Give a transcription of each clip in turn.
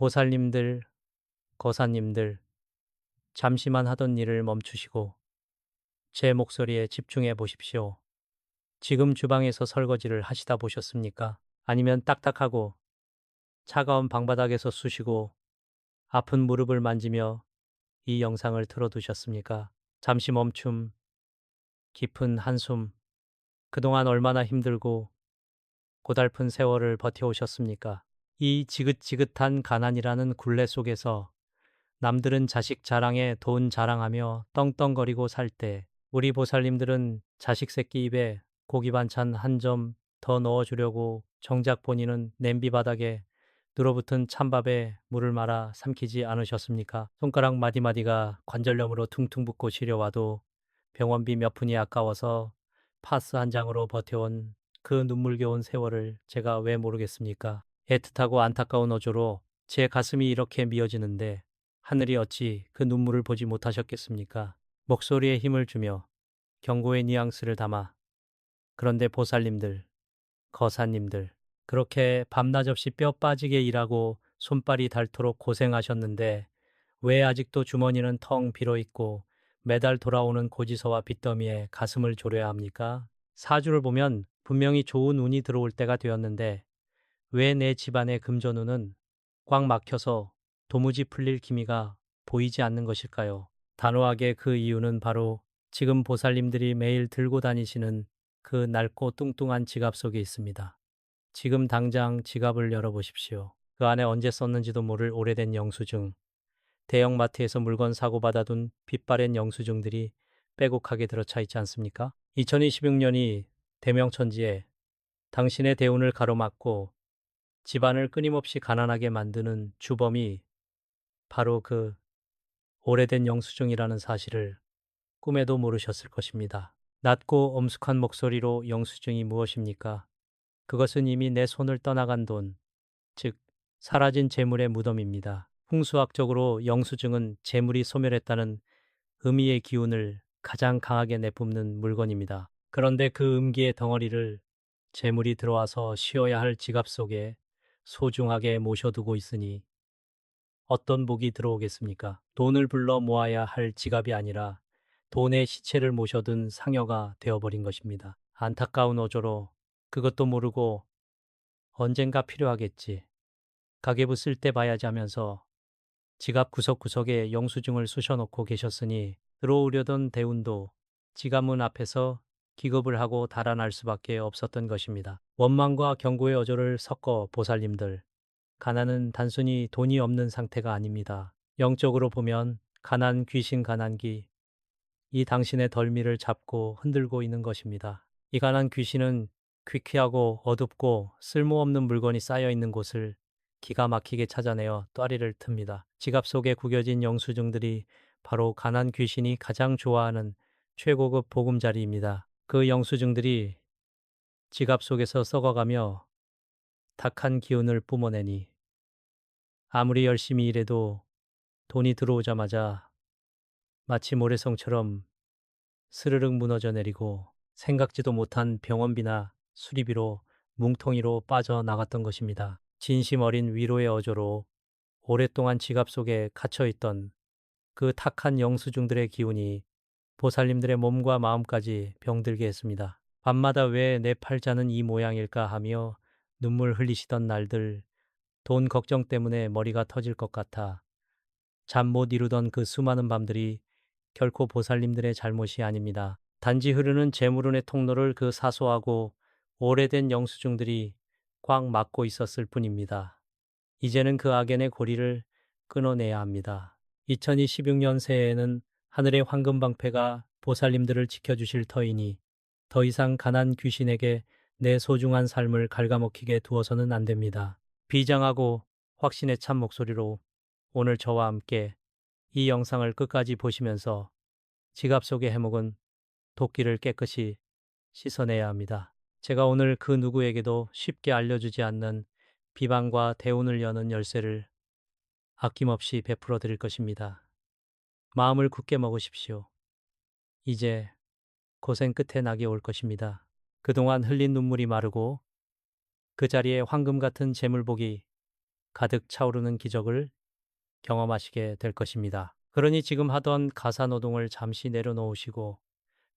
보살님들, 거사님들, 잠시만 하던 일을 멈추시고 제 목소리에 집중해 보십시오. 지금 주방에서 설거지를 하시다 보셨습니까? 아니면 딱딱하고 차가운 방바닥에서 쑤시고 아픈 무릎을 만지며 이 영상을 틀어두셨습니까? 잠시 멈춤, 깊은 한숨, 그동안 얼마나 힘들고 고달픈 세월을 버텨오셨습니까? 이 지긋지긋한 가난이라는 굴레 속에서 남들은 자식 자랑에 돈 자랑하며 떵떵거리고 살 때 우리 보살님들은 자식 새끼 입에 고기 반찬 한 점 더 넣어주려고 정작 본인은 냄비 바닥에 늘어붙은 찬밥에 물을 말아 삼키지 않으셨습니까? 손가락 마디마디가 관절염으로 퉁퉁 붓고 시려와도 병원비 몇 푼이 아까워서 파스 한 장으로 버텨온 그 눈물겨운 세월을 제가 왜 모르겠습니까? 애틋하고 안타까운 어조로 제 가슴이 이렇게 미어지는데 하늘이 어찌 그 눈물을 보지 못하셨겠습니까? 목소리에 힘을 주며 경고의 뉘앙스를 담아 그런데 보살님들, 거사님들 그렇게 밤낮 없이 뼈 빠지게 일하고 손발이 닳도록 고생하셨는데 왜 아직도 주머니는 텅 비어 있고 매달 돌아오는 고지서와 빚더미에 가슴을 졸여야 합니까? 사주를 보면 분명히 좋은 운이 들어올 때가 되었는데 왜 내 집안의 금전운은 꽉 막혀서 도무지 풀릴 기미가 보이지 않는 것일까요? 단호하게 그 이유는 바로 지금 보살님들이 매일 들고 다니시는 그 낡고 뚱뚱한 지갑 속에 있습니다. 지금 당장 지갑을 열어보십시오. 그 안에 언제 썼는지도 모를 오래된 영수증, 대형마트에서 물건 사고 받아둔 빛바랜 영수증들이 빼곡하게 들어차 있지 않습니까? 2026년이 대명천지에 당신의 대운을 가로막고 집안을 끊임없이 가난하게 만드는 주범이 바로 그 오래된 영수증이라는 사실을 꿈에도 모르셨을 것입니다. 낮고 엄숙한 목소리로 영수증이 무엇입니까? 그것은 이미 내 손을 떠나간 돈, 즉 사라진 재물의 무덤입니다. 풍수학적으로 영수증은 재물이 소멸했다는 의미의 기운을 가장 강하게 내뿜는 물건입니다. 그런데 그 음기의 덩어리를 재물이 들어와서 쉬어야 할 지갑 속에 소중하게 모셔두고 있으니 어떤 복이 들어오겠습니까? 돈을 불러 모아야 할 지갑이 아니라 돈의 시체를 모셔둔 상여가 되어버린 것입니다. 안타까운 어조로 그것도 모르고 언젠가 필요하겠지. 가계부 쓸 때 봐야지 하면서 지갑 구석구석에 영수증을 쑤셔놓고 계셨으니 들어오려던 대운도 지갑문 앞에서 기겁을 하고 달아날 수밖에 없었던 것입니다. 원망과 경고의 어조를 섞어 보살님들, 가난은 단순히 돈이 없는 상태가 아닙니다. 영적으로 보면 가난 귀신 가난기, 이 당신의 덜미를 잡고 흔들고 있는 것입니다. 이 가난 귀신은 퀴퀴하고 어둡고 쓸모없는 물건이 쌓여 있는 곳을 기가 막히게 찾아내어 또아리를 틉니다. 지갑 속에 구겨진 영수증들이 바로 가난 귀신이 가장 좋아하는 최고급 보금자리입니다. 그 영수증들이 지갑 속에서 썩어가며 탁한 기운을 뿜어내니 아무리 열심히 일해도 돈이 들어오자마자 마치 모래성처럼 스르륵 무너져 내리고 생각지도 못한 병원비나 수리비로 뭉텅이로 빠져나갔던 것입니다. 진심 어린 위로의 어조로 오랫동안 지갑 속에 갇혀있던 그 탁한 영수증들의 기운이 보살님들의 몸과 마음까지 병들게 했습니다. 밤마다 왜 내 팔자는 이 모양일까 하며 눈물 흘리시던 날들, 돈 걱정 때문에 머리가 터질 것 같아 잠 못 이루던 그 수많은 밤들이 결코 보살님들의 잘못이 아닙니다. 단지 흐르는 재물운의 통로를 그 사소하고 오래된 영수증들이 꽉 막고 있었을 뿐입니다. 이제는 그 악연의 고리를 끊어내야 합니다. 2026년 새해에는 하늘의 황금방패가 보살님들을 지켜주실 터이니 더 이상 가난 귀신에게 내 소중한 삶을 갉아먹히게 두어서는 안 됩니다. 비장하고 확신에 찬 목소리로 오늘 저와 함께 이 영상을 끝까지 보시면서 지갑 속의 해묵은 도끼를 깨끗이 씻어내야 합니다. 제가 오늘 그 누구에게도 쉽게 알려주지 않는 비방과 대운을 여는 열쇠를 아낌없이 베풀어 드릴 것입니다. 마음을 굳게 먹으십시오. 이제 고생 끝에 낙이 올 것입니다. 그동안 흘린 눈물이 마르고 그 자리에 황금 같은 재물복이 가득 차오르는 기적을 경험하시게 될 것입니다. 그러니 지금 하던 가사 노동을 잠시 내려놓으시고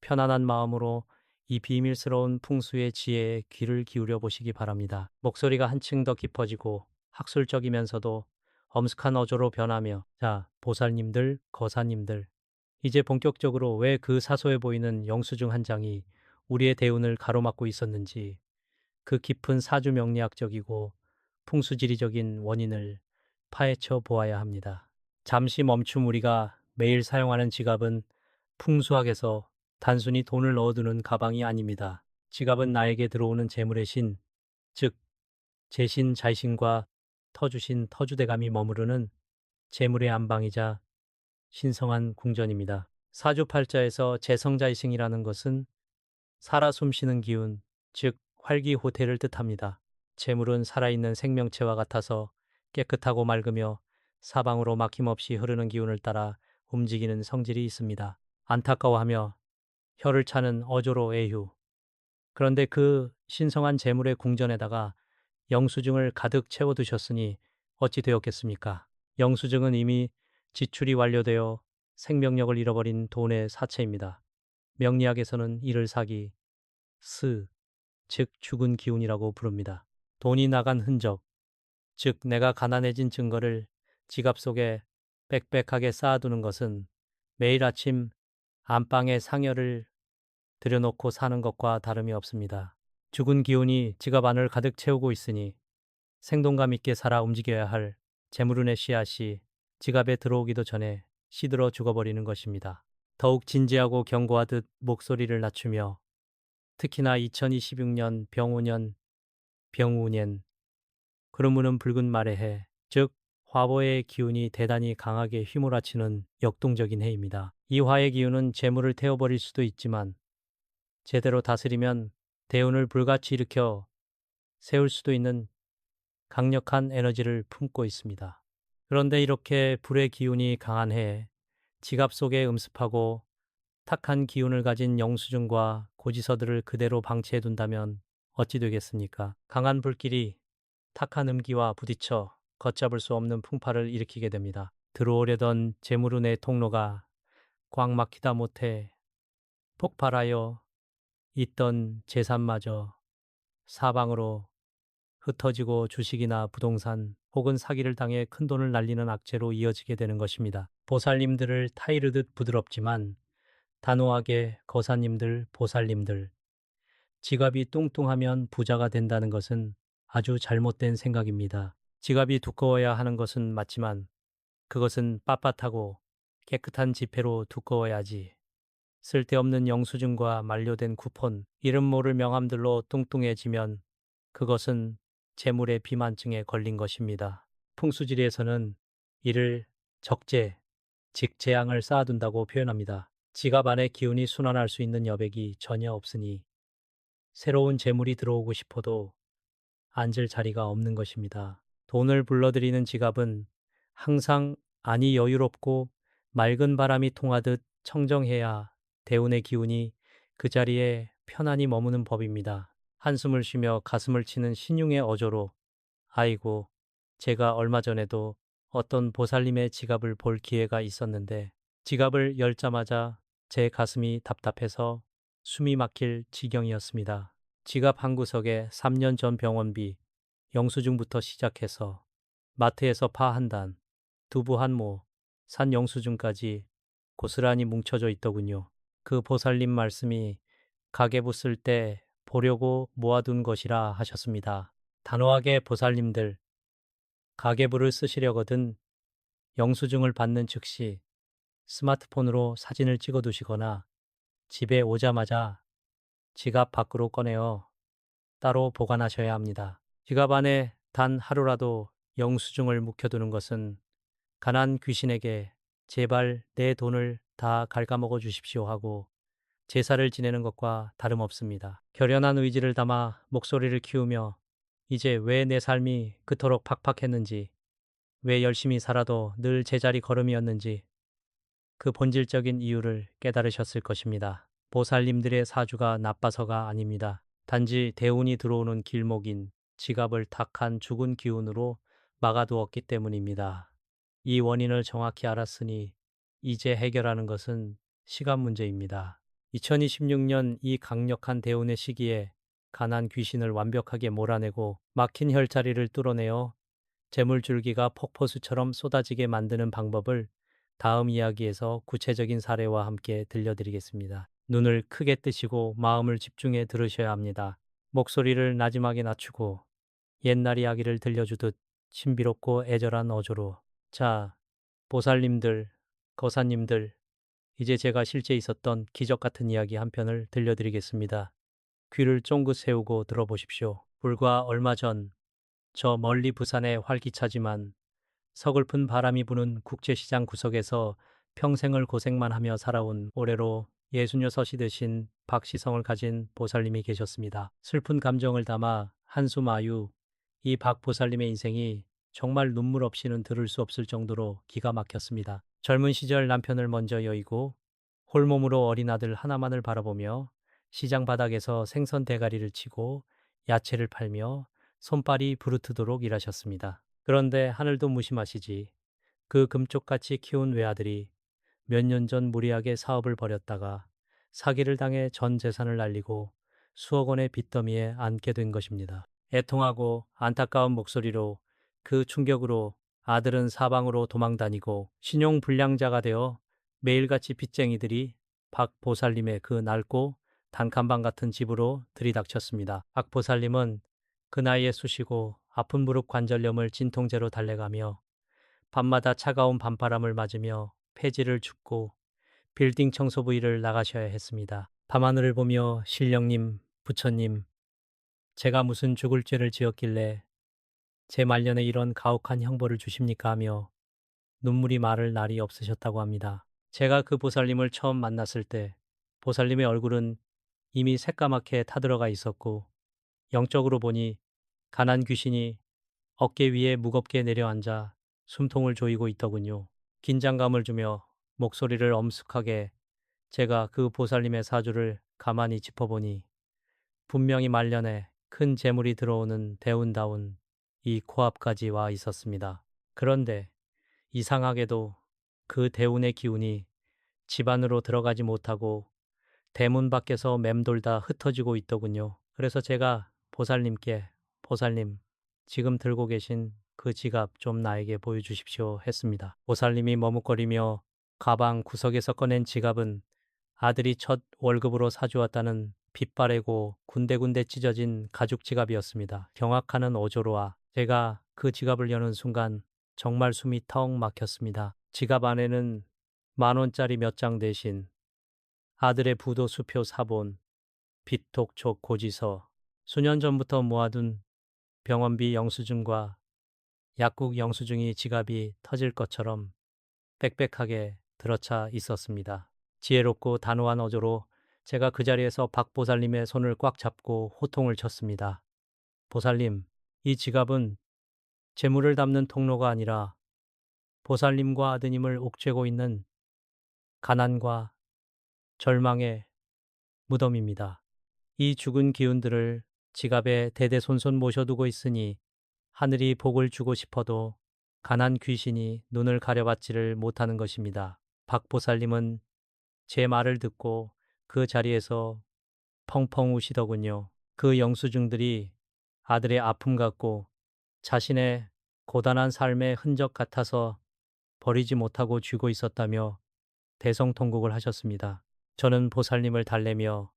편안한 마음으로 이 비밀스러운 풍수의 지혜에 귀를 기울여 보시기 바랍니다. 목소리가 한층 더 깊어지고 학술적이면서도 엄숙한 어조로 변하며, 자, 보살님들, 거사님들, 이제 본격적으로 왜 그 사소해 보이는 영수증 한 장이 우리의 대운을 가로막고 있었는지, 그 깊은 사주 명리학적이고 풍수지리적인 원인을 파헤쳐 보아야 합니다. 잠시 멈춤. 우리가 매일 사용하는 지갑은 풍수학에서 단순히 돈을 넣어두는 가방이 아닙니다. 지갑은 나에게 들어오는 재물의 신, 즉 재신, 자신과 터주신, 터주대감이 머무르는 재물의 안방이자 신성한 궁전입니다. 사주팔자에서 재성자이승이라는 것은 살아 숨쉬는 기운, 즉 활기호태를 뜻합니다. 재물은 살아있는 생명체와 같아서 깨끗하고 맑으며 사방으로 막힘없이 흐르는 기운을 따라 움직이는 성질이 있습니다. 안타까워하며 혀를 차는 어조로 애휴. 그런데 그 신성한 재물의 궁전에다가 영수증을 가득 채워두셨으니 어찌 되었겠습니까? 영수증은 이미 지출이 완료되어 생명력을 잃어버린 돈의 사체입니다. 명리학에서는 이를 사기, 스, 즉 죽은 기운이라고 부릅니다. 돈이 나간 흔적, 즉 내가 가난해진 증거를 지갑 속에 빽빽하게 쌓아두는 것은 매일 아침 안방에 상여를 들여놓고 사는 것과 다름이 없습니다. 죽은 기운이 지갑 안을 가득 채우고 있으니 생동감 있게 살아 움직여야 할 재물운의 씨앗이 지갑에 들어오기도 전에 시들어 죽어버리는 것입니다. 더욱 진지하고 경고하듯 목소리를 낮추며 특히나 2026년 병오년 병우년 그러므는 붉은 말의 해, 즉 화보의 기운이 대단히 강하게 휘몰아치는 역동적인 해입니다. 이 화의 기운은 재물을 태워버릴 수도 있지만 제대로 다스리면 대운을 불같이 일으켜 세울 수도 있는 강력한 에너지를 품고 있습니다. 그런데 이렇게 불의 기운이 강한 해에 지갑 속에 음습하고 탁한 기운을 가진 영수증과 고지서들을 그대로 방치해둔다면 어찌 되겠습니까? 강한 불길이 탁한 음기와 부딪혀 걷잡을 수 없는 풍파를 일으키게 됩니다. 들어오려던 재물운의 통로가 꽉 막히다 못해 폭발하여 있던 재산마저 사방으로 흩어지고 주식이나 부동산 혹은 사기를 당해 큰돈을 날리는 악재로 이어지게 되는 것입니다. 보살님들을 타이르듯 부드럽지만 단호하게 거사님들, 보살님들, 지갑이 뚱뚱하면 부자가 된다는 것은 아주 잘못된 생각입니다. 지갑이 두꺼워야 하는 것은 맞지만 그것은 빳빳하고 깨끗한 지폐로 두꺼워야지. 쓸데없는 영수증과 만료된 쿠폰, 이름 모를 명함들로 뚱뚱해지면 그것은 재물의 비만증에 걸린 것입니다. 풍수지리에서는 이를 적재, 즉 재앙을 쌓아둔다고 표현합니다. 지갑 안에 기운이 순환할 수 있는 여백이 전혀 없으니 새로운 재물이 들어오고 싶어도 앉을 자리가 없는 것입니다. 돈을 불러들이는 지갑은 항상 안이 여유롭고 맑은 바람이 통하듯 청정해야 대운의 기운이 그 자리에 편안히 머무는 법입니다. 한숨을 쉬며 가슴을 치는 신용의 어조로 아이고, 제가 얼마 전에도 어떤 보살님의 지갑을 볼 기회가 있었는데 지갑을 열자마자 제 가슴이 답답해서 숨이 막힐 지경이었습니다. 지갑 한 구석에 3년 전 병원비, 영수증부터 시작해서 마트에서 파 한 단, 두부 한 모, 산 영수증까지 고스란히 뭉쳐져 있더군요. 그 보살님 말씀이 가계부 쓸 때 보려고 모아둔 것이라 하셨습니다. 단호하게 보살님들, 가계부를 쓰시려거든 영수증을 받는 즉시 스마트폰으로 사진을 찍어 두시거나 집에 오자마자 지갑 밖으로 꺼내어 따로 보관하셔야 합니다. 지갑 안에 단 하루라도 영수증을 묵혀두는 것은 가난 귀신에게 제발 내 돈을 다 갉아먹어 주십시오 하고 제사를 지내는 것과 다름없습니다. 결연한 의지를 담아 목소리를 키우며 이제 왜 내 삶이 그토록 팍팍했는지, 왜 열심히 살아도 늘 제자리 걸음이었는지 그 본질적인 이유를 깨달으셨을 것입니다. 보살님들의 사주가 나빠서가 아닙니다. 단지 대운이 들어오는 길목인 지갑을 탁한 죽은 기운으로 막아두었기 때문입니다. 이 원인을 정확히 알았으니 이제 해결하는 것은 시간 문제입니다. 2026년 이 강력한 대운의 시기에 가난 귀신을 완벽하게 몰아내고 막힌 혈자리를 뚫어내어 재물줄기가 폭포수처럼 쏟아지게 만드는 방법을 다음 이야기에서 구체적인 사례와 함께 들려드리겠습니다. 눈을 크게 뜨시고 마음을 집중해 들으셔야 합니다. 목소리를 나지막에 낮추고 옛날 이야기를 들려주듯 신비롭고 애절한 어조로. 자, 보살님들, 거사님들, 이제 제가 실제 있었던 기적 같은 이야기 한 편을 들려드리겠습니다. 귀를 쫑긋 세우고 들어보십시오. 불과 얼마 전, 저 멀리 부산의 활기차지만 서글픈 바람이 부는 국제시장 구석에서 평생을 고생만 하며 살아온 올해로 66이 되신 박시성을 가진 보살님이 계셨습니다. 슬픈 감정을 담아 한숨 아유, 이 박 보살님의 인생이 정말 눈물 없이는 들을 수 없을 정도로 기가 막혔습니다. 젊은 시절 남편을 먼저 여의고 홀몸으로 어린 아들 하나만을 바라보며 시장 바닥에서 생선 대가리를 치고 야채를 팔며 손발이 부르트도록 일하셨습니다. 그런데 하늘도 무심하시지. 그 금쪽같이 키운 외아들이 몇 년 전 무리하게 사업을 벌였다가 사기를 당해 전 재산을 날리고 수억 원의 빚더미에 앉게 된 것입니다. 애통하고 안타까운 목소리로 그 충격으로 아들은 사방으로 도망다니고 신용불량자가 되어 매일같이 빚쟁이들이 박 보살님의 그 낡고 단칸방 같은 집으로 들이닥쳤습니다. 박 보살님은 그 나이에 쑤시고 아픈 무릎 관절염을 진통제로 달래가며 밤마다 차가운 밤바람을 맞으며 폐지를 줍고 빌딩 청소부 일을 나가셔야 했습니다. 밤하늘을 보며 신령님, 부처님, 제가 무슨 죽을 죄를 지었길래 제 말년에 이런 가혹한 형벌을 주십니까 하며 눈물이 마를 날이 없으셨다고 합니다. 제가 그 보살님을 처음 만났을 때 보살님의 얼굴은 이미 새까맣게 타들어가 있었고 영적으로 보니 가난 귀신이 어깨 위에 무겁게 내려앉아 숨통을 조이고 있더군요. 긴장감을 주며 목소리를 엄숙하게 제가 그 보살님의 사주를 가만히 짚어보니 분명히 말년에 큰 재물이 들어오는 대운다운 이 코앞까지 와 있었습니다. 그런데 이상하게도 그 대운의 기운이 집 안으로 들어가지 못하고 대문 밖에서 맴돌다 흩어지고 있더군요. 그래서 제가 보살님께 보살님, 지금 들고 계신 그 지갑 좀 나에게 보여주십시오 했습니다. 보살님이 머뭇거리며 가방 구석에서 꺼낸 지갑은 아들이 첫 월급으로 사주었다는 빛바래고 군데군데 찢어진 가죽 지갑이었습니다. 경악하는 어조로와 제가 그 지갑을 여는 순간 정말 숨이 턱 막혔습니다. 지갑 안에는 10,000원짜리 몇 장 대신 아들의 부도 수표 사본, 빚톡촉 고지서, 수년 전부터 모아둔 병원비 영수증과 약국 영수증이 지갑이 터질 것처럼 빽빽하게 들어차 있었습니다. 지혜롭고 단호한 어조로 제가 그 자리에서 박 보살님의 손을 꽉 잡고 호통을 쳤습니다. 보살님, 이 지갑은 재물을 담는 통로가 아니라 보살님과 아드님을 옥죄고 있는 가난과 절망의 무덤입니다. 이 죽은 기운들을 지갑에 대대손손 모셔두고 있으니 하늘이 복을 주고 싶어도 가난 귀신이 눈을 가려받지를 못하는 것입니다. 박보살님은 제 말을 듣고 그 자리에서 펑펑 우시더군요. 그 영수증들이 아들의 아픔 같고 자신의 고단한 삶의 흔적 같아서 버리지 못하고 쥐고 있었다며 대성통곡을 하셨습니다. 저는 보살님을 달래며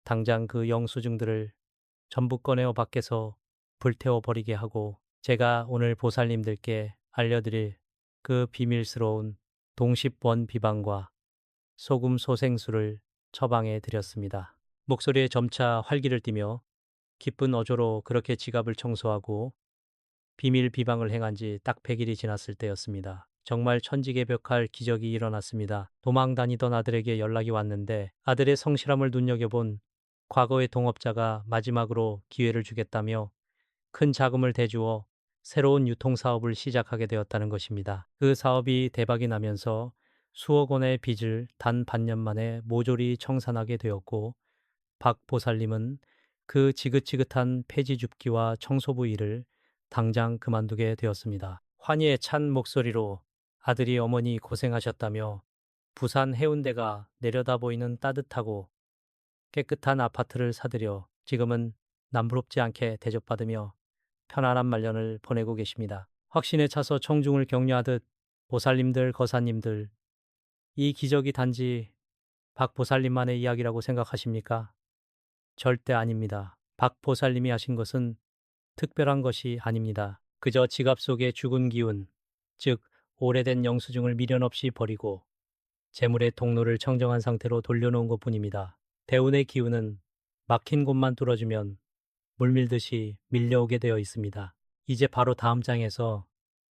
당장 그 영수증들을 전부 꺼내어 밖에서 불태워 버리게 하고 제가 오늘 보살님들께 알려드릴 그 비밀스러운 동십원 비방과 소금 소생술을 처방해 드렸습니다. 목소리에 점차 활기를 띠며 기쁜 어조로 그렇게 지갑을 청소하고 비밀 비방을 행한 지 딱 100일이 지났을 때였습니다. 정말 천지개벽할 기적이 일어났습니다. 도망 다니던 아들에게 연락이 왔는데 아들의 성실함을 눈여겨본 과거의 동업자가 마지막으로 기회를 주겠다며 큰 자금을 대주어 새로운 유통사업을 시작하게 되었다는 것입니다. 그 사업이 대박이 나면서 수억 원의 빚을 단 반년 만에 모조리 청산하게 되었고 박 보살님은 그 지긋지긋한 폐지 줍기와 청소부 일을 당장 그만두게 되었습니다. 환희에 찬 목소리로 아들이 어머니 고생하셨다며 부산 해운대가 내려다 보이는 따뜻하고 깨끗한 아파트를 사들여 지금은 남부럽지 않게 대접받으며 편안한 말년을 보내고 계십니다. 확신에 차서 청중을 격려하듯 보살님들, 거사님들, 이 기적이 단지 박 보살님만의 이야기라고 생각하십니까? 절대 아닙니다. 박 보살님이 하신 것은 특별한 것이 아닙니다. 그저 지갑 속의 죽은 기운, 즉 오래된 영수증을 미련 없이 버리고 재물의 통로를 청정한 상태로 돌려놓은 것뿐입니다. 대운의 기운은 막힌 곳만 뚫어주면 물밀듯이 밀려오게 되어 있습니다. 이제 바로 다음 장에서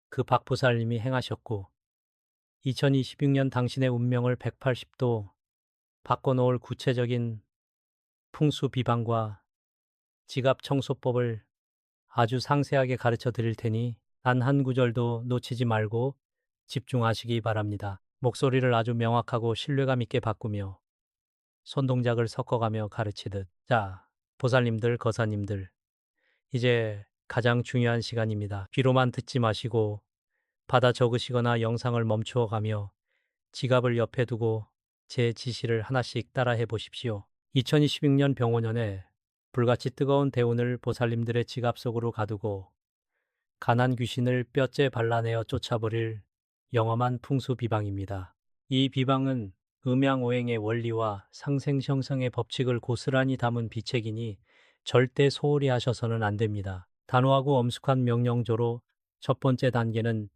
그 박보살님이 행하셨고 2026년 당신의 운명을 180도 바꿔놓을 구체적인 풍수 비방과 지갑 청소법을 아주 상세하게 가르쳐 드릴 테니 단 한 구절도 놓치지 말고 집중하시기 바랍니다. 목소리를 아주 명확하고 신뢰감 있게 바꾸며 손동작을 섞어가며 가르치듯 자, 보살님들, 거사님들 이제 가장 중요한 시간입니다. 귀로만 듣지 마시고 받아 적으시거나 영상을 멈추어 가며 지갑을 옆에 두고 제 지시를 하나씩 따라해 보십시오. 2026년 병원년에 불같이 뜨거운 대운을 보살님들의 지갑 속으로 가두고 가난 귀신을 뼈째 발라내어 쫓아버릴 영험한 풍수 비방입니다. 이 비방은 음양오행의 원리와 상생형성의 법칙을 고스란히 담은 비책이니 절대 소홀히 하셔서는 안 됩니다. 단호하고 엄숙한 명령조로 첫 번째 단계는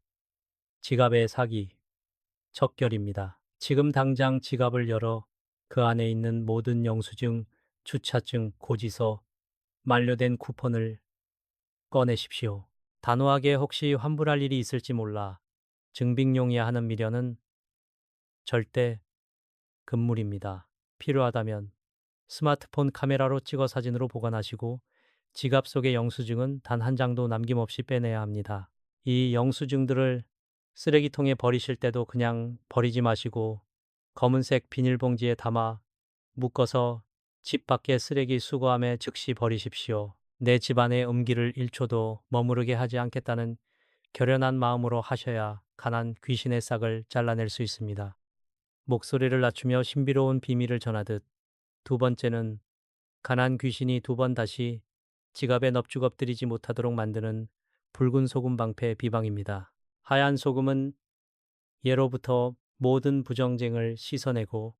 지갑의 사기, 척결입니다. 지금 당장 지갑을 열어 그 안에 있는 모든 영수증, 주차증, 고지서, 만료된 쿠폰을 꺼내십시오. 단호하게 혹시 환불할 일이 있을지 몰라 증빙용이야 하는 미련은 절대 금물입니다. 필요하다면 스마트폰 카메라로 찍어 사진으로 보관하시고 지갑 속의 영수증은 단 한 장도 남김없이 빼내야 합니다. 이 영수증들을 쓰레기통에 버리실 때도 그냥 버리지 마시고 검은색 비닐봉지에 담아 묶어서 집 밖의 쓰레기 수거함에 즉시 버리십시오. 내 집안의 음기를 1초도 머무르게 하지 않겠다는 결연한 마음으로 하셔야 가난 귀신의 싹을 잘라낼 수 있습니다. 목소리를 낮추며 신비로운 비밀을 전하듯 두 번째는 가난 귀신이 두 번 다시 지갑에 넙죽 엎드리지 못하도록 만드는 붉은 소금 방패 비방입니다. 하얀 소금은 예로부터 모든 부정쟁을 씻어내고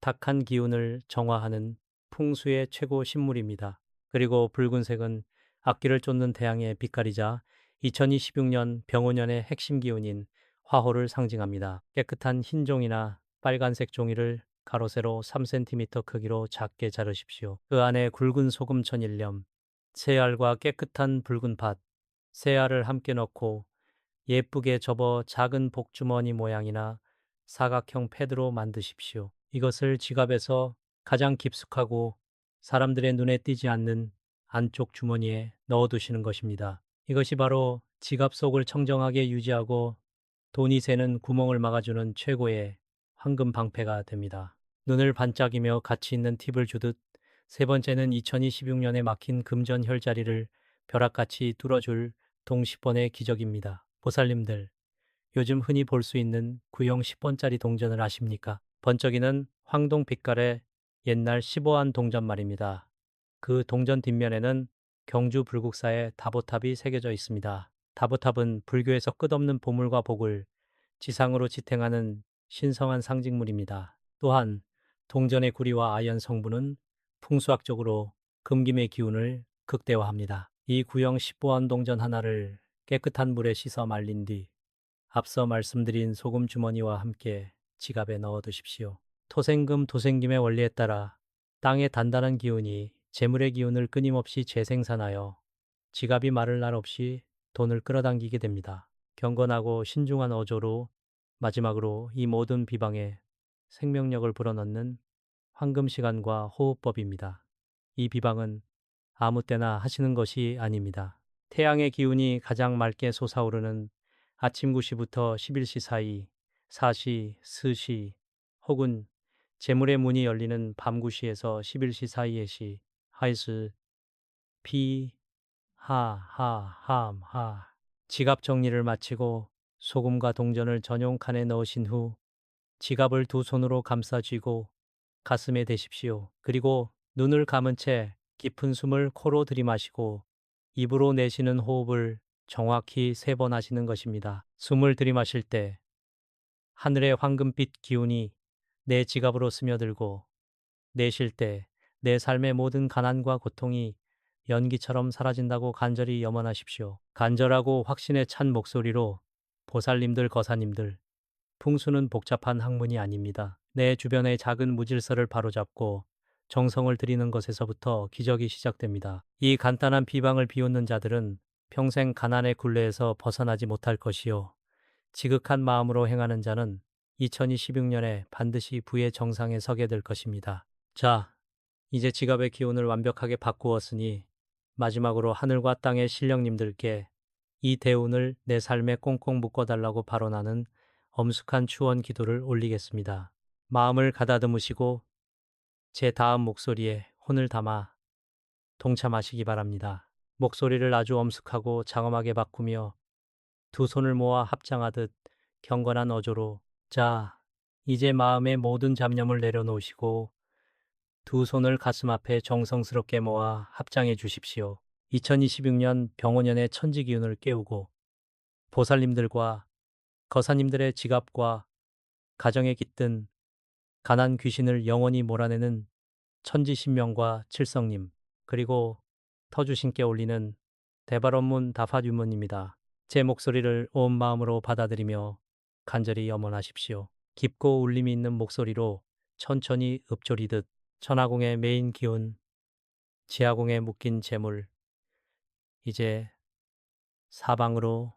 탁한 기운을 정화하는 풍수의 최고 신물입니다. 그리고 붉은색은 악기를 쫓는 태양의 빛깔이자 2026년 병오년의 핵심 기운인 화호를 상징합니다. 깨끗한 흰 종이나 빨간색 종이를 가로 세로 3cm 크기로 작게 자르십시오. 그 안에 굵은 소금 천일염, 새알과 깨끗한 붉은 팥, 새알을 함께 넣고 예쁘게 접어 작은 복주머니 모양이나 사각형 패드로 만드십시오. 이것을 지갑에서 가장 깊숙하고 사람들의 눈에 띄지 않는 안쪽 주머니에 넣어두시는 것입니다. 이것이 바로 지갑 속을 청정하게 유지하고 돈이 새는 구멍을 막아주는 최고의 황금 방패가 됩니다. 눈을 반짝이며 가치 있는 팁을 주듯 세 번째는 2026년에 막힌 금전 혈자리를 벼락같이 뚫어줄 동시번의 기적입니다. 보살님들, 요즘 흔히 볼 수 있는 구형 10번짜리 동전을 아십니까? 번쩍이는 황동 빛깔의 옛날 15안 동전 말입니다. 그 동전 뒷면에는 경주 불국사의 다보탑이 새겨져 있습니다. 다보탑은 불교에서 끝없는 보물과 복을 지상으로 지탱하는 신성한 상징물입니다. 또한 동전의 구리와 아연 성분은 풍수학적으로 금김의 기운을 극대화합니다. 이 구형 15안 동전 하나를 깨끗한 물에 씻어 말린 뒤 앞서 말씀드린 소금 주머니와 함께 지갑에 넣어두십시오. 토생금 도생김의 원리에 따라 땅의 단단한 기운이 재물의 기운을 끊임없이 재생산하여 지갑이 마를 날 없이 돈을 끌어당기게 됩니다. 경건하고 신중한 어조로 마지막으로 이 모든 비방에 생명력을 불어넣는 황금시간과 호흡법입니다. 이 비방은 아무 때나 하시는 것이 아닙니다. 태양의 기운이 가장 맑게 솟아오르는 아침 9시부터 11시 사이, 4시, 스시 혹은 재물의 문이 열리는 밤 9시에서 11시 사이의 시, 하이스, 피, 하. 지갑 정리를 마치고 소금과 동전을 전용 칸에 넣으신 후 지갑을 두 손으로 감싸 쥐고 가슴에 대십시오. 그리고 눈을 감은 채 깊은 숨을 코로 들이마시고 입으로 내쉬는 호흡을 정확히 3번 하시는 것입니다. 숨을 들이마실 때 하늘의 황금빛 기운이 내 지갑으로 스며들고, 내쉴 때 내 삶의 모든 가난과 고통이 연기처럼 사라진다고 간절히 염원하십시오. 간절하고 확신에 찬 목소리로 보살님들, 거사님들, 풍수는 복잡한 학문이 아닙니다. 내 주변의 작은 무질서를 바로잡고 정성을 들이는 것에서부터 기적이 시작됩니다. 이 간단한 비방을 비웃는 자들은 평생 가난의 굴레에서 벗어나지 못할 것이요. 지극한 마음으로 행하는 자는 2026년에 반드시 부의 정상에 서게 될 것입니다. 자, 이제 지갑의 기운을 완벽하게 바꾸었으니 마지막으로 하늘과 땅의 신령님들께 이 대운을 내 삶에 꽁꽁 묶어달라고 발언하는 엄숙한 추원 기도를 올리겠습니다. 마음을 가다듬으시고 제 다음 목소리에 혼을 담아 동참하시기 바랍니다. 목소리를 아주 엄숙하고 장엄하게 바꾸며 두 손을 모아 합장하듯 경건한 어조로, 자, 이제 마음의 모든 잡념을 내려놓으시고 두 손을 가슴 앞에 정성스럽게 모아 합장해 주십시오. 2026년 병원년의 천지 기운을 깨우고 보살님들과 거사님들의 지갑과 가정에 깃든 가난 귀신을 영원히 몰아내는 천지신명과 칠성님, 그리고 터주신께 올리는 대발원문 다파유문입니다. 제 목소리를 온 마음으로 받아들이며 간절히 염원하십시오. 깊고 울림이 있는 목소리로 천천히 읊조리듯 천하공의 메인 기운, 지하공에 묶인 재물, 이제 사방으로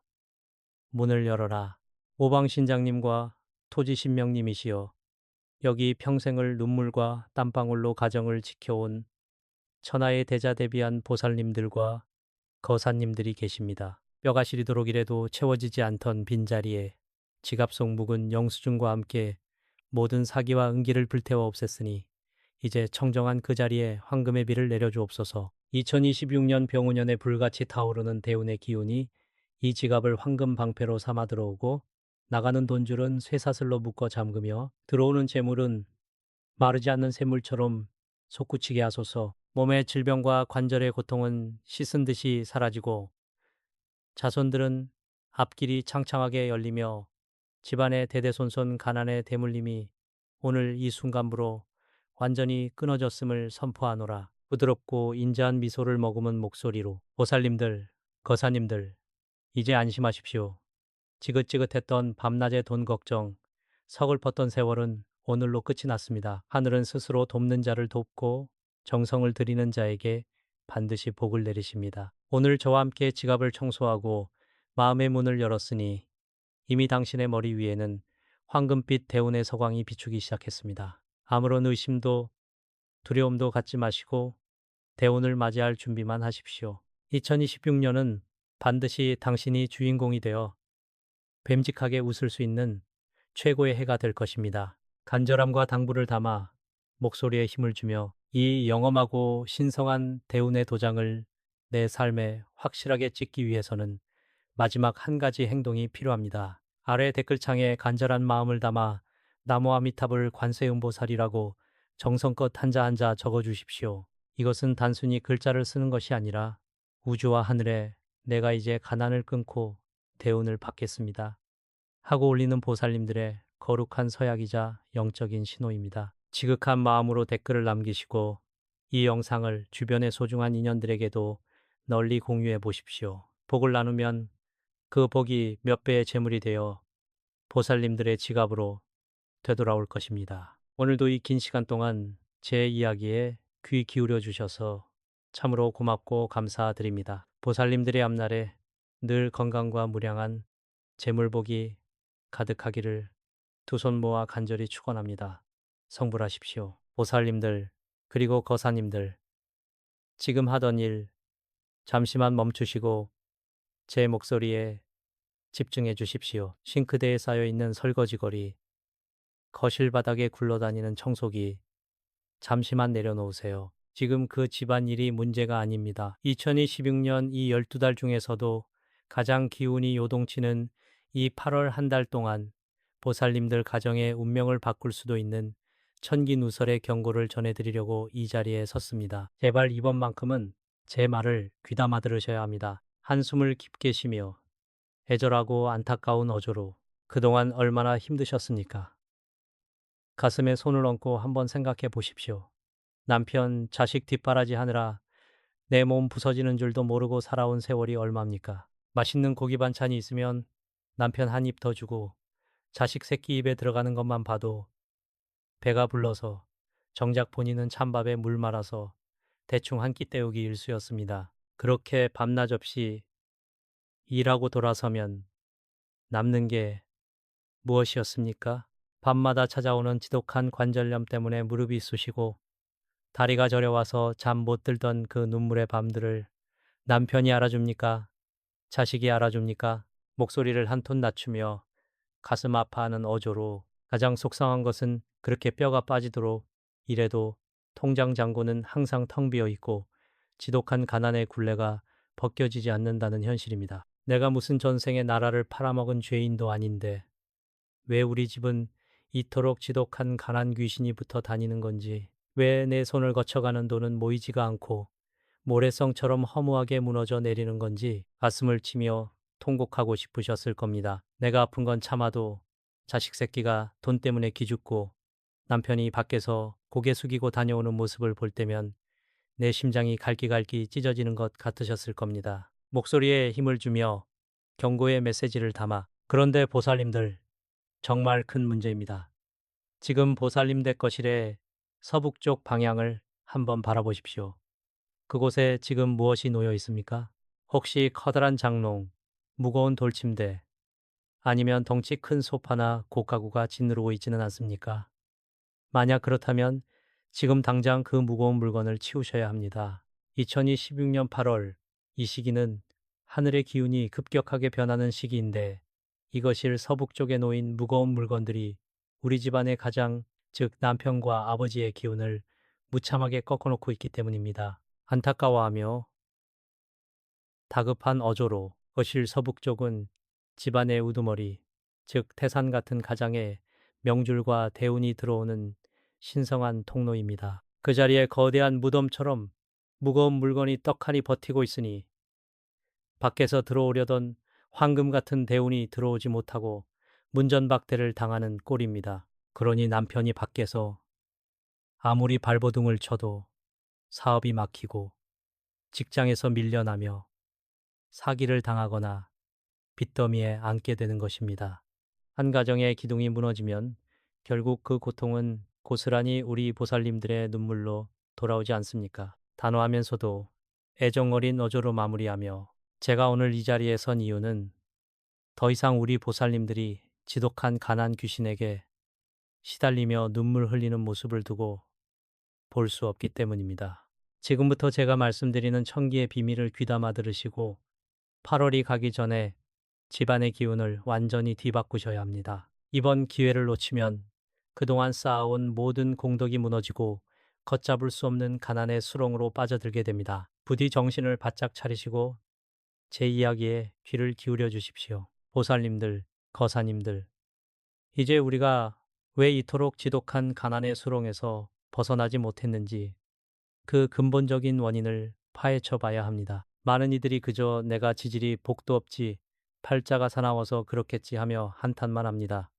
문을 열어라. 오방신장님과 토지신명님이시여, 여기 평생을 눈물과 땀방울로 가정을 지켜온 천하의 대자대비한 보살님들과 거사님들이 계십니다. 뼈가 시리도록 이래도 채워지지 않던 빈자리에 지갑 속 묵은 영수증과 함께 모든 사기와 은기를 불태워 없앴으니 이제 청정한 그 자리에 황금의 비를 내려주옵소서. 2026년 병우년에 불같이 타오르는 대운의 기운이 이 지갑을 황금 방패로 삼아 들어오고, 나가는 돈줄은 쇠사슬로 묶어 잠그며 들어오는 재물은 마르지 않는 샘물처럼 솟구치게 하소서. 몸의 질병과 관절의 고통은 씻은 듯이 사라지고 자손들은 앞길이 창창하게 열리며 집안의 대대손손 가난의 대물림이 오늘 이 순간부로 완전히 끊어졌음을 선포하노라. 부드럽고 인자한 미소를 머금은 목소리로, 보살님들, 거사님들, 이제 안심하십시오. 지긋지긋했던 밤낮의 돈 걱정, 서글펐던 세월은 오늘로 끝이 났습니다. 하늘은 스스로 돕는 자를 돕고 정성을 들이는 자에게 반드시 복을 내리십니다. 오늘 저와 함께 지갑을 청소하고 마음의 문을 열었으니 이미 당신의 머리 위에는 황금빛 대운의 서광이 비추기 시작했습니다. 아무런 의심도 두려움도 갖지 마시고 대운을 맞이할 준비만 하십시오. 2026년은 반드시 당신이 주인공이 되어 뱀직하게 웃을 수 있는 최고의 해가 될 것입니다. 간절함과 당부를 담아 목소리에 힘을 주며 이 영험하고 신성한 대운의 도장을 내 삶에 확실하게 찍기 위해서는 마지막 한 가지 행동이 필요합니다. 아래 댓글창에 간절한 마음을 담아 나무 아미탑을 관세음보살이라고 정성껏 한자 한자 적어주십시오. 이것은 단순히 글자를 쓰는 것이 아니라 우주와 하늘에 내가 이제 가난을 끊고 대운을 받겠습니다 하고 올리는 보살님들의 거룩한 서약이자 영적인 신호입니다. 지극한 마음으로 댓글을 남기시고 이 영상을 주변의 소중한 인연들에게도 널리 공유해 보십시오. 복을 나누면 그 복이 몇 배의 재물이 되어 보살님들의 지갑으로 되돌아올 것입니다. 오늘도 이 긴 시간 동안 제 이야기에 귀 기울여 주셔서 참으로 고맙고 감사드립니다. 보살님들의 앞날에 늘 건강과 무량한 재물복이 가득하기를 두 손 모아 간절히 축원합니다. 성불하십시오. 보살님들, 그리고 거사님들, 지금 하던 일 잠시만 멈추시고 제 목소리에 집중해 주십시오. 싱크대에 쌓여 있는 설거지거리, 거실 바닥에 굴러다니는 청소기, 잠시만 내려놓으세요. 지금 그 집안일이 문제가 아닙니다. 2026년 이 12달 중에서도 가장 기운이 요동치는 이 8월 한 달 동안 보살님들 가정의 운명을 바꿀 수도 있는 천기누설의 경고를 전해드리려고 이 자리에 섰습니다. 제발 이번만큼은 제 말을 귀담아 들으셔야 합니다. 한숨을 깊게 쉬며 애절하고 안타까운 어조로 그동안 얼마나 힘드셨습니까? 가슴에 손을 얹고 한번 생각해 보십시오. 남편, 자식 뒷바라지 하느라 내 몸 부서지는 줄도 모르고 살아온 세월이 얼마입니까? 맛있는 고기 반찬이 있으면 남편 한 입 더 주고 자식 새끼 입에 들어가는 것만 봐도 배가 불러서 정작 본인은 찬밥에 물 말아서 대충 한 끼 때우기 일쑤였습니다. 그렇게 밤낮 없이 일하고 돌아서면 남는 게 무엇이었습니까? 밤마다 찾아오는 지독한 관절염 때문에 무릎이 쑤시고 다리가 저려와서 잠 못 들던 그 눈물의 밤들을 남편이 알아줍니까? 자식이 알아줍니까? 목소리를 한 톤 낮추며 가슴 아파하는 어조로 가장 속상한 것은 그렇게 뼈가 빠지도록 일해도 통장 잔고는 항상 텅 비어 있고 지독한 가난의 굴레가 벗겨지지 않는다는 현실입니다. 내가 무슨 전생에 나라를 팔아먹은 죄인도 아닌데 왜 우리 집은 이토록 지독한 가난 귀신이 붙어 다니는 건지, 왜 내 손을 거쳐가는 돈은 모이지가 않고 모래성처럼 허무하게 무너져 내리는 건지 가슴을 치며 통곡하고 싶으셨을 겁니다. 내가 아픈 건 참아도 자식 새끼가 돈 때문에 기죽고 남편이 밖에서 고개 숙이고 다녀오는 모습을 볼 때면 내 심장이 갈기갈기 찢어지는 것 같으셨을 겁니다. 목소리에 힘을 주며 경고의 메시지를 담아. 그런데 보살님들, 정말 큰 문제입니다. 지금 보살님댁 거실의 서북쪽 방향을 한번 바라보십시오. 그곳에 지금 무엇이 놓여 있습니까? 혹시 커다란 장롱, 무거운 돌침대, 아니면 덩치 큰 소파나 고가구가 짓누르고 있지는 않습니까? 만약 그렇다면 지금 당장 그 무거운 물건을 치우셔야 합니다. 2026년 8월, 이 시기는 하늘의 기운이 급격하게 변하는 시기인데 이것일 서북쪽에 놓인 무거운 물건들이 우리 집안의 가장, 즉 남편과 아버지의 기운을 무참하게 꺾어놓고 있기 때문입니다. 안타까워하며 다급한 어조로 거실 서북쪽은 집안의 우두머리, 즉 태산 같은 가장의 명줄과 대운이 들어오는 신성한 통로입니다. 그 자리에 거대한 무덤처럼 무거운 물건이 떡하니 버티고 있으니 밖에서 들어오려던 황금 같은 대운이 들어오지 못하고 문전박대를 당하는 꼴입니다. 그러니 남편이 밖에서 아무리 발버둥을 쳐도 사업이 막히고 직장에서 밀려나며 사기를 당하거나 빚더미에 앉게 되는 것입니다. 한 가정의 기둥이 무너지면 결국 그 고통은 고스란히 우리 보살님들의 눈물로 돌아오지 않습니까? 단호하면서도 애정어린 어조로 마무리하며 제가 오늘 이 자리에 선 이유는 더 이상 우리 보살님들이 지독한 가난 귀신에게 시달리며 눈물 흘리는 모습을 두고 볼 수 없기 때문입니다. 지금부터 제가 말씀드리는 천기의 비밀을 귀담아 들으시고 8월이 가기 전에 집안의 기운을 완전히 뒤바꾸셔야 합니다. 이번 기회를 놓치면 그동안 쌓아온 모든 공덕이 무너지고 걷잡을 수 없는 가난의 수렁으로 빠져들게 됩니다. 부디 정신을 바짝 차리시고 제 이야기에 귀를 기울여 주십시오. 보살님들, 거사님들, 이제 우리가 왜 이토록 지독한 가난의 수렁에서 벗어나지 못했는지 그 근본적인 원인을 파헤쳐 봐야 합니다. 많은 이들이 그저 내가 지질이 복도 없지, 팔자가 사나워서 그렇겠지 하며 한탄만 합니다.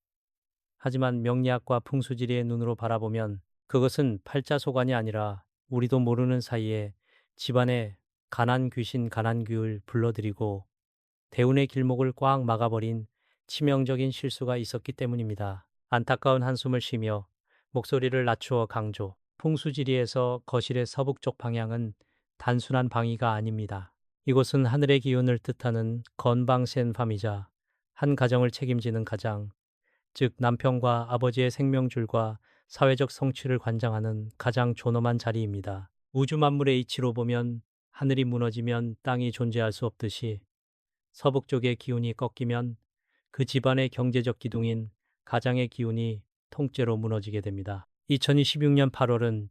하지만 명리학과 풍수지리의 눈으로 바라보면 그것은 팔자소관이 아니라 우리도 모르는 사이에 집안에 가난 귀신 가난귀를 불러들이고 대운의 길목을 꽉 막아버린 치명적인 실수가 있었기 때문입니다. 안타까운 한숨을 쉬며 목소리를 낮추어 강조. 풍수지리에서 거실의 서북쪽 방향은 단순한 방위가 아닙니다. 이곳은 하늘의 기운을 뜻하는 건방센 밤이자 한 가정을 책임지는 가장, 즉 남편과 아버지의 생명줄과 사회적 성취를 관장하는 가장 존엄한 자리입니다. 우주 만물의 이치로 보면 하늘이 무너지면 땅이 존재할 수 없듯이 서북쪽의 기운이 꺾이면 그 집안의 경제적 기둥인 가장의 기운이 통째로 무너지게 됩니다. 2026년 8월은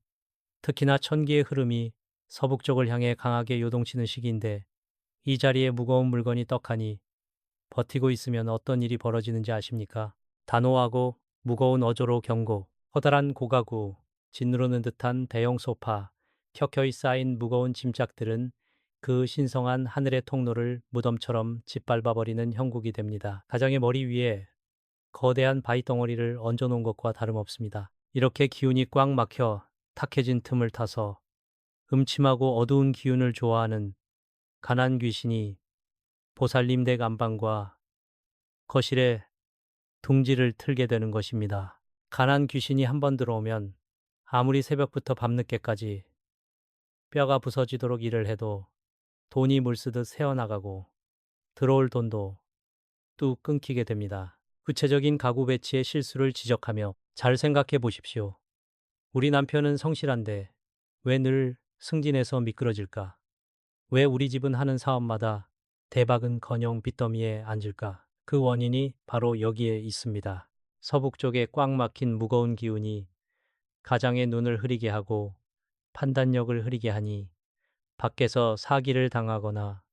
특히나 천기의 흐름이 서북쪽을 향해 강하게 요동치는 시기인데 이 자리에 무거운 물건이 떡하니 버티고 있으면 어떤 일이 벌어지는지 아십니까? 단호하고 무거운 어조로 경고, 커다란 고가구, 짓누르는 듯한 대형 소파, 켜켜이 쌓인 무거운 짐짝들은 그 신성한 하늘의 통로를 무덤처럼 짓밟아버리는 형국이 됩니다. 가장의 머리 위에 거대한 바위 덩어리를 얹어놓은 것과 다름없습니다. 이렇게 기운이 꽉 막혀 탁해진 틈을 타서 음침하고 어두운 기운을 좋아하는 가난 귀신이 보살님 댁 안방과 거실에 둥지를 틀게 되는 것입니다. 가난 귀신이 한 번 들어오면 아무리 새벽부터 밤늦게까지 뼈가 부서지도록 일을 해도 돈이 물쓰듯 새어나가고 들어올 돈도 뚝 끊기게 됩니다. 구체적인 가구 배치의 실수를 지적하며 잘 생각해 보십시오. 우리 남편은 성실한데 왜 늘 승진해서 미끄러질까? 왜 우리 집은 하는 사업마다 대박은커녕 빚더미에 앉을까? 그 원인이 바로 여기에 있습니다. 서북쪽에 꽉 막힌 무거운 기운이 가장의 눈을 흐리게 하고 판단력을 흐리게 하니 밖에서 사기를 당하거나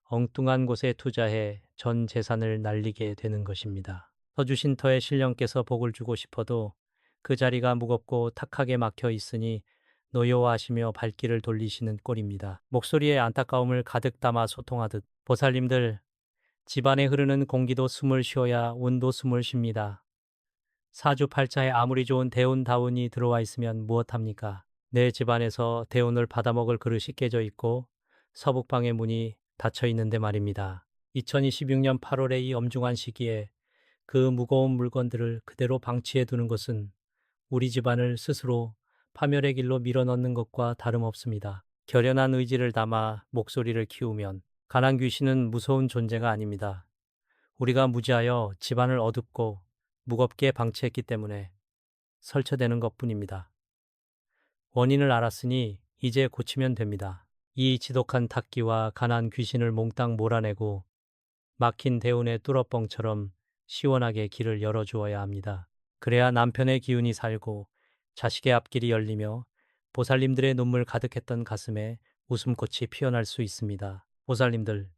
엉뚱한 곳에 투자해 전 재산을 날리게 되는 것입니다. 서주신터의 신령께서 복을 주고 싶어도 그 자리가 무겁고 탁하게 막혀 있으니 노여워하시며 발길을 돌리시는 꼴입니다. 목소리에 안타까움을 가득 담아 소통하듯 보살님들, 집안에 흐르는 공기도 숨을 쉬어야 운도 숨을 쉽니다. 사주팔자에 아무리 좋은 대운 다운이 들어와 있으면 무엇합니까? 내 집안에서 대운을 받아먹을 그릇이 깨져 있고 서북방의 문이 닫혀 있는데 말입니다. 2026년 8월의 이 엄중한 시기에 그 무거운 물건들을 그대로 방치해 두는 것은 우리 집안을 스스로 파멸의 길로 밀어넣는 것과 다름없습니다. 결연한 의지를 담아 목소리를 키우면 가난 귀신은 무서운 존재가 아닙니다. 우리가 무지하여 집안을 어둡고 무겁게 방치했기 때문에 설쳐되는 것뿐입니다. 원인을 알았으니 이제 고치면 됩니다. 이 지독한 탁기와 가난 귀신을 몽땅 몰아내고 막힌 대운의 뚫어뻥처럼 시원하게 길을 열어주어야 합니다. 그래야 남편의 기운이 살고 자식의 앞길이 열리며 보살님들의 눈물 가득했던 가슴에 웃음꽃이 피어날 수 있습니다. 보살님들,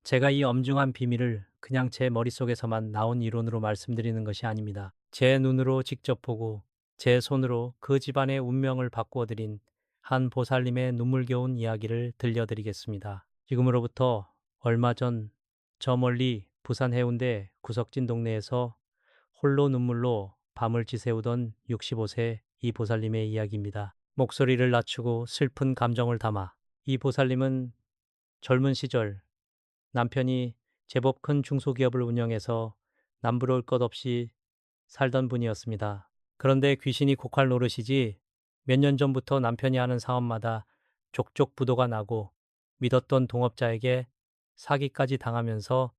제가 이 엄중한 비밀을 그냥 제 머릿속에서만 나온 이론으로 말씀드리는 것이 아닙니다. 제 눈으로 직접 보고 제 손으로 그 집안의 운명을 바꾸어드린 한 보살님의 눈물겨운 이야기를 들려드리겠습니다. 지금으로부터 얼마 전 저 멀리 부산 해운대 구석진 동네에서 홀로 눈물로 밤을 지새우던 65세 이 보살님의 이야기입니다. 목소리를 낮추고 슬픈 감정을 담아 이 보살님은 젊은 시절 남편이 제법 큰 중소기업을 운영해서 남부러울 것 없이 살던 분이었습니다. 그런데 귀신이 고칼 노릇이지 몇 년 전부터 남편이 하는 사업마다 족족 부도가 나고 믿었던 동업자에게 사기까지 당하면서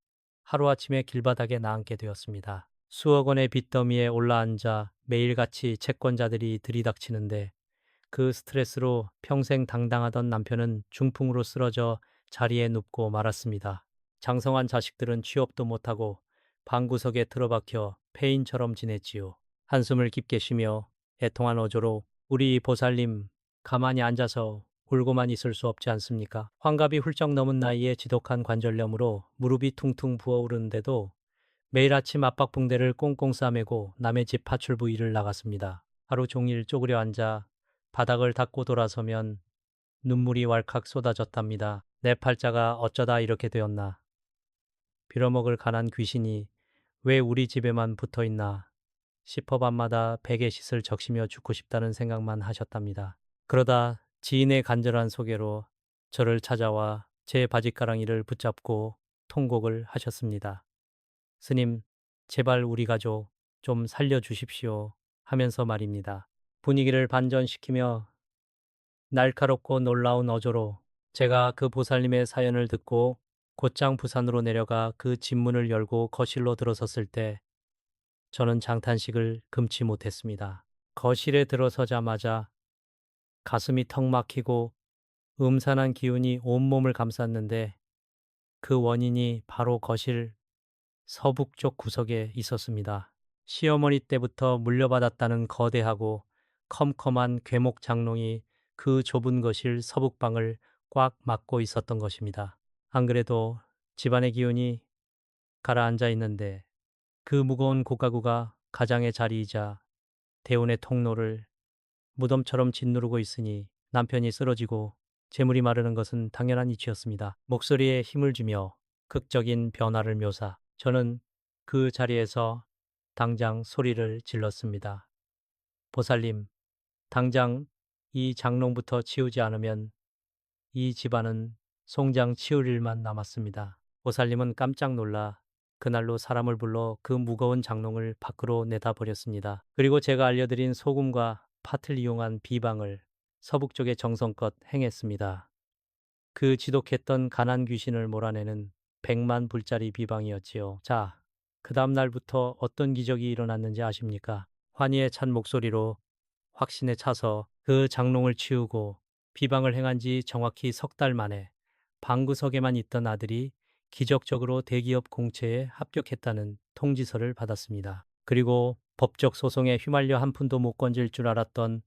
하루아침에 길바닥에 나앉게 되었습니다. 수억 원의 빚더미에 올라앉아 매일같이 채권자들이 들이닥치는데 그 스트레스로 평생 당당하던 남편은 중풍으로 쓰러져 자리에 눕고 말았습니다. 장성한 자식들은 취업도 못하고 방구석에 틀어박혀 폐인처럼 지냈지요. 한숨을 깊게 쉬며 애통한 어조로 우리 보살님 가만히 앉아서 울고만 있을 수 없지 않습니까? 환갑이 훌쩍 넘은 나이에 지독한 관절염으로 무릎이 퉁퉁 부어오르는데도 매일 아침 압박붕대를 꽁꽁 싸매고 남의 집 파출부 일을 나갔습니다. 하루 종일 쪼그려 앉아 바닥을 닦고 돌아서면 눈물이 왈칵 쏟아졌답니다. 내 팔자가 어쩌다 이렇게 되었나. 빌어먹을 가난 귀신이 왜 우리 집에만 붙어있나 싶어 밤마다 베개 씻을 적시며 죽고 싶다는 생각만 하셨답니다. 그러다 지인의 간절한 소개로 저를 찾아와 제 바짓가랑이를 붙잡고 통곡을 하셨습니다. 스님, 제발 우리 가족 좀 살려주십시오 하면서 말입니다. 분위기를 반전시키며 날카롭고 놀라운 어조로 제가 그 보살님의 사연을 듣고 곧장 부산으로 내려가 그 집문을 열고 거실로 들어섰을 때 저는 장탄식을 금치 못했습니다. 거실에 들어서자마자 가슴이 턱 막히고 음산한 기운이 온몸을 감쌌는데 그 원인이 바로 거실 서북쪽 구석에 있었습니다. 시어머니 때부터 물려받았다는 거대하고 컴컴한 괴목 장롱이 그 좁은 거실 서북방을 꽉 막고 있었던 것입니다. 안 그래도 집안의 기운이 가라앉아 있는데 그 무거운 고가구가 가장의 자리이자 대운의 통로를 무덤처럼 짓누르고 있으니 남편이 쓰러지고 재물이 마르는 것은 당연한 이치였습니다. 목소리에 힘을 주며 극적인 변화를 묘사. 저는 그 자리에서 당장 소리를 질렀습니다. 보살님, 당장 이 장롱부터 치우지 않으면 이 집안은 송장 치울 일만 남았습니다. 보살님은 깜짝 놀라 그날로 사람을 불러 그 무거운 장롱을 밖으로 내다 버렸습니다. 그리고 제가 알려드린 소금과 팥을 이용한 비방을 서북쪽에 정성껏 행했습니다. 그 지독했던 가난 귀신을 몰아내는 100만 불짜리 비방이었지요. 자, 그 다음 날부터 어떤 기적이 일어났는지 아십니까? 환희에 찬 목소리로 확신에 차서 그 장롱을 치우고 비방을 행한 지 정확히 석 달 만에 방구석에만 있던 아들이 기적적으로 대기업 공채에 합격했다는 통지서를 받았습니다. 그리고 법적 소송에 휘말려 한 푼도 못 건질 줄 알았던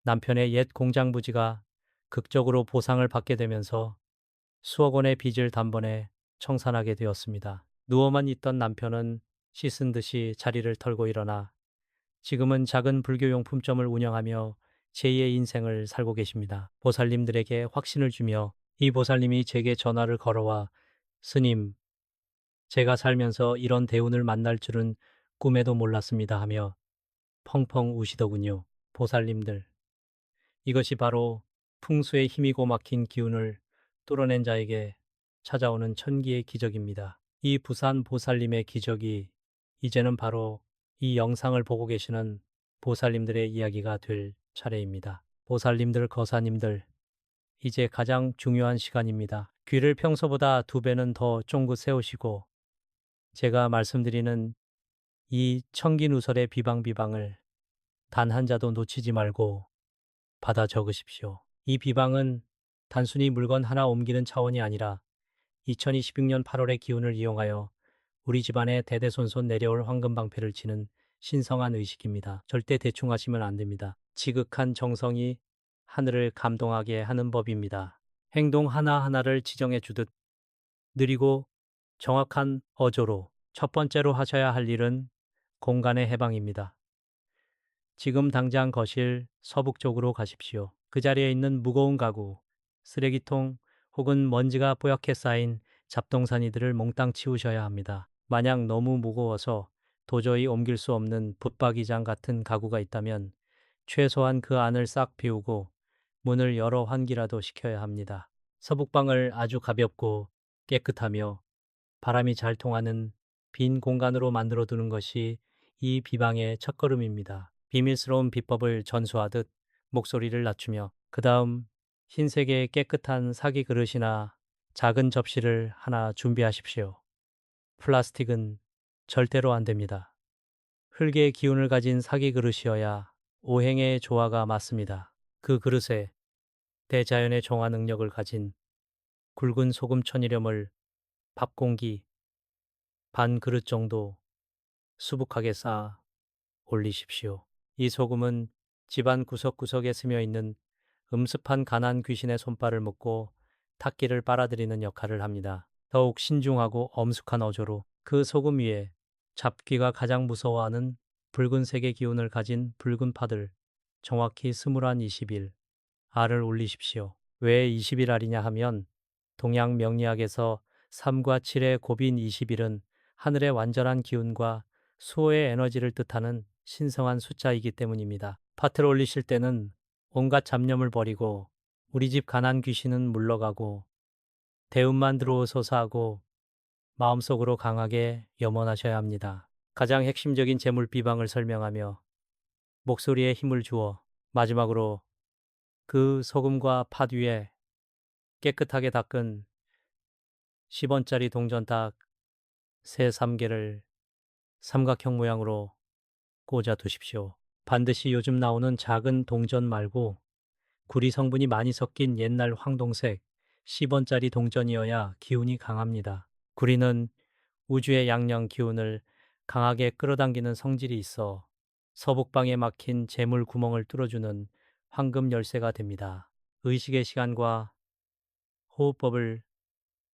남편의 옛 공장 부지가 극적으로 보상을 받게 되면서 수억 원의 빚을 단번에 청산하게 되었습니다. 누워만 있던 남편은 씻은 듯이 자리를 털고 일어나 지금은 작은 불교 용품점을 운영하며 제2의 인생을 살고 계십니다. 보살님들에게 확신을 주며 이 보살님이 제게 전화를 걸어와 스님, 제가 살면서 이런 대운을 만날 줄은 꿈에도 몰랐습니다 하며 펑펑 우시더군요. 보살님들, 이것이 바로 풍수의 힘이고 막힌 기운을 뚫어낸 자에게 찾아오는 천기의 기적입니다. 이 부산 보살님의 기적이 이제는 바로 이 영상을 보고 계시는 보살님들의 이야기가 될 차례입니다. 보살님들, 거사님들, 이제 가장 중요한 시간입니다. 귀를 평소보다 2배는 더 쫑긋 세우시고 제가 말씀드리는 이 청기누설의 비방을 단 한 자도 놓치지 말고 받아 적으십시오. 이 비방은 단순히 물건 하나 옮기는 차원이 아니라 2026년 8월의 기운을 이용하여 우리 집안에 대대손손 내려올 황금방패를 치는 신성한 의식입니다. 절대 대충 하시면 안 됩니다. 지극한 정성이 하늘을 감동하게 하는 법입니다. 행동 하나하나를 지정해 주듯 느리고 정확한 어조로 첫 번째로 하셔야 할 일은 공간의 해방입니다. 지금 당장 거실 서북쪽으로 가십시오. 그 자리에 있는 무거운 가구, 쓰레기통 혹은 먼지가 뽀얗게 쌓인 잡동사니들을 몽땅 치우셔야 합니다. 만약 너무 무거워서 도저히 옮길 수 없는 붙박이장 같은 가구가 있다면 최소한 그 안을 싹 비우고 문을 여러 환기라도 시켜야 합니다. 서북방을 아주 가볍고 깨끗하며 바람이 잘 통하는 빈 공간으로 만들어 두는 것이 이 비방의 첫걸음입니다. 비밀스러운 비법을 전수하듯 목소리를 낮추며 그 다음 흰색의 깨끗한 사기 그릇이나 작은 접시를 하나 준비하십시오. 플라스틱은 절대로 안 됩니다. 흙의 기운을 가진 사기 그릇이어야 오행의 조화가 맞습니다. 그 그릇에 대자연의 정화 능력을 가진 굵은 소금 천일염을 밥 공기 반 그릇 정도 수북하게 쌓아 올리십시오. 이 소금은 집안 구석구석에 스며 있는 음습한 가난 귀신의 손발을 묶고 탁기를 빨아들이는 역할을 합니다. 더욱 신중하고 엄숙한 어조로 그 소금 위에 잡귀가 가장 무서워하는 붉은색의 기운을 가진 붉은 파들 정확히 21, 알을 올리십시오. 왜 20일 알이냐 하면 동양 명리학에서 3과 7의 곱인 20일은 하늘의 완전한 기운과 수호의 에너지를 뜻하는 신성한 숫자이기 때문입니다. 파트를 올리실 때는 온갖 잡념을 버리고 우리 집 가난 귀신은 물러가고 대운만 들어오소서 하고 마음속으로 강하게 염원하셔야 합니다. 가장 핵심적인 재물 비방을 설명하며 목소리에 힘을 주어 마지막으로 그 소금과 팥 위에 깨끗하게 닦은 10원짜리 동전딱 새 3개를 삼각형 모양으로 꽂아 두십시오. 반드시 요즘 나오는 작은 동전 말고 구리 성분이 많이 섞인 옛날 황동색 10원짜리 동전이어야 기운이 강합니다. 구리는 우주의 양령 기운을 강하게 끌어당기는 성질이 있어 서북방에 막힌 재물 구멍을 뚫어주는 황금 열쇠가 됩니다. 의식의 시간과 호흡법을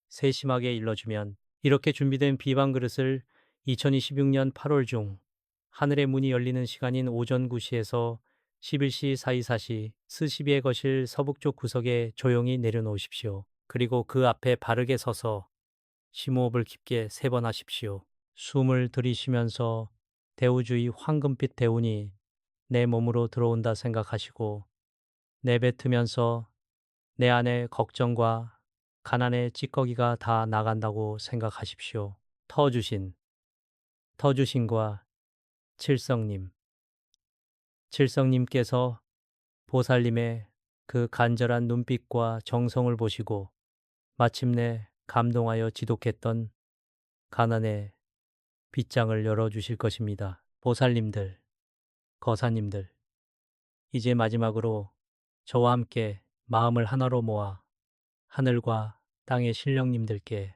세심하게 일러주면 이렇게 준비된 비방 그릇을 2026년 8월 중 하늘의 문이 열리는 시간인 오전 9시에서 11시 사이 사시 스시비의 거실 서북쪽 구석에 조용히 내려놓으십시오. 그리고 그 앞에 바르게 서서 심호흡을 깊게 3번 하십시오. 숨을 들이쉬면서 대우주의 황금빛 대운이 내 몸으로 들어온다 생각하시고 내뱉으면서 내 안의 걱정과 가난의 찌꺼기가 다 나간다고 생각하십시오. 터주신과 칠성님. 칠성님께서 보살님의 그 간절한 눈빛과 정성을 보시고 마침내 감동하여 지독했던 가난의 빗장을 열어주실 것입니다. 보살님들, 거사님들, 이제 마지막으로 저와 함께 마음을 하나로 모아 하늘과 땅의 신령님들께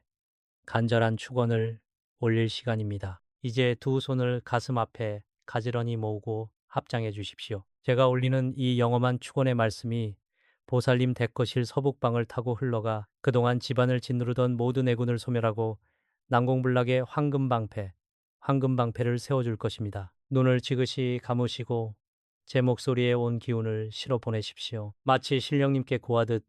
간절한 축원을 올릴 시간입니다. 이제 두 손을 가슴 앞에 가지런히 모으고 합장해 주십시오. 제가 올리는 이 영험한 축원의 말씀이 보살님 대거실 서북방을 타고 흘러가 그동안 집안을 짓누르던 모든 애군을 소멸하고 난공불락의 황금방패를 세워줄 것입니다. 눈을 지그시 감으시고 제 목소리에 온 기운을 실어 보내십시오. 마치 신령님께 고하듯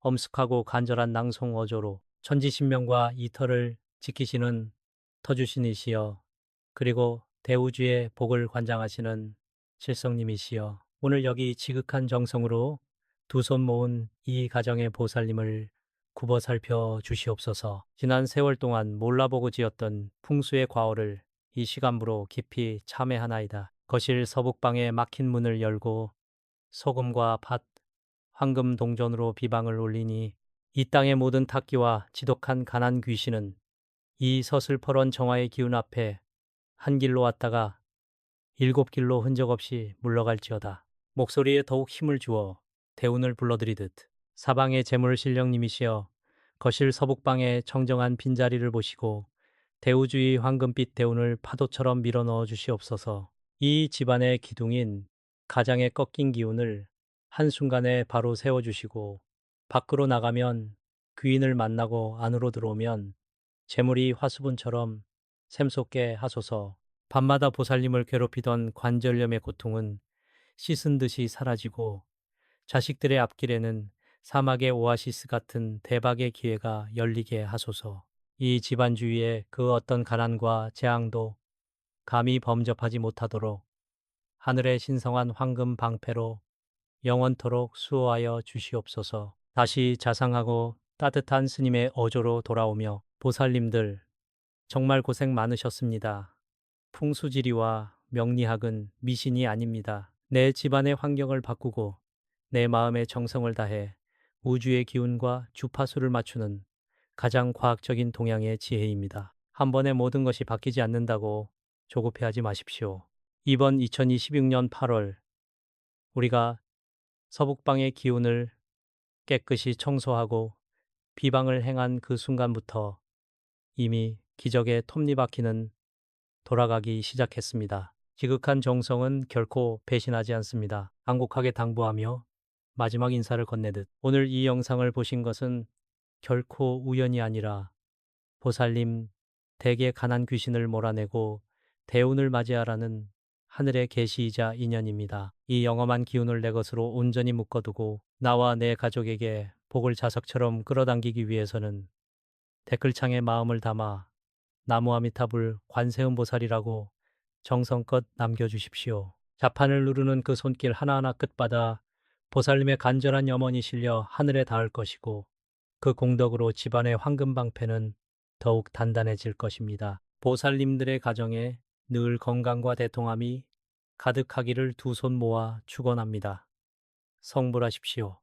엄숙하고 간절한 낭송 어조로 천지신명과 이터를 지키시는 터주신이시여, 그리고 대우주의 복을 관장하시는 실성님이시여, 오늘 여기 지극한 정성으로 두 손 모은 이 가정의 보살님을 굽어 살펴 주시옵소서. 지난 세월 동안 몰라보고 지었던 풍수의 과오를 이 시간부로 깊이 참회하나이다. 거실 서북방에 막힌 문을 열고 소금과 팥, 황금 동전으로 비방을 올리니 이 땅의 모든 탁기와 지독한 가난 귀신은 이 서슬퍼런 정화의 기운 앞에 한 길로 왔다가 7길로 흔적 없이 물러갈지어다. 목소리에 더욱 힘을 주어 대운을 불러들이듯 사방의 재물 신령님이시여, 거실 서북방의 청정한 빈자리를 보시고 대우주의 황금빛 대운을 파도처럼 밀어 넣어 주시옵소서. 이 집안의 기둥인 가장의 꺾인 기운을 한순간에 바로 세워주시고 밖으로 나가면 귀인을 만나고 안으로 들어오면 재물이 화수분처럼 샘솟게 하소서. 밤마다 보살님을 괴롭히던 관절염의 고통은 씻은 듯이 사라지고 자식들의 앞길에는 사막의 오아시스 같은 대박의 기회가 열리게 하소서. 이 집안 주위에 그 어떤 가난과 재앙도 감히 범접하지 못하도록 하늘의 신성한 황금 방패로 영원토록 수호하여 주시옵소서. 다시 자상하고 따뜻한 스님의 어조로 돌아오며 보살님들 정말 고생 많으셨습니다. 풍수지리와 명리학은 미신이 아닙니다. 내 집안의 환경을 바꾸고 내 마음의 정성을 다해 우주의 기운과 주파수를 맞추는 가장 과학적인 동양의 지혜입니다. 한 번에 모든 것이 바뀌지 않는다고 조급해하지 마십시오. 이번 2026년 8월 우리가 서북방의 기운을 깨끗이 청소하고 비방을 행한 그 순간부터 이미 기적의 톱니바퀴는 돌아가기 시작했습니다. 지극한 정성은 결코 배신하지 않습니다. 간곡하게 당부하며 마지막 인사를 건네듯 오늘 이 영상을 보신 것은 결코 우연이 아니라 보살님 댁의 가난 귀신을 몰아내고 대운을 맞이하라는 하늘의 계시이자 인연입니다. 이 영험한 기운을 내 것으로 온전히 묶어두고 나와 내 가족에게 복을 자석처럼 끌어당기기 위해서는 댓글창에 마음을 담아 나무아미타불 관세음보살이라고 정성껏 남겨주십시오. 자판을 누르는 그 손길 하나하나 끝마다 보살님의 간절한 염원이 실려 하늘에 닿을 것이고 그 공덕으로 집안의 황금방패는 더욱 단단해질 것입니다. 보살님들의 가정에 늘 건강과 대통함이 가득하기를 두 손 모아 축원합니다. 성불하십시오.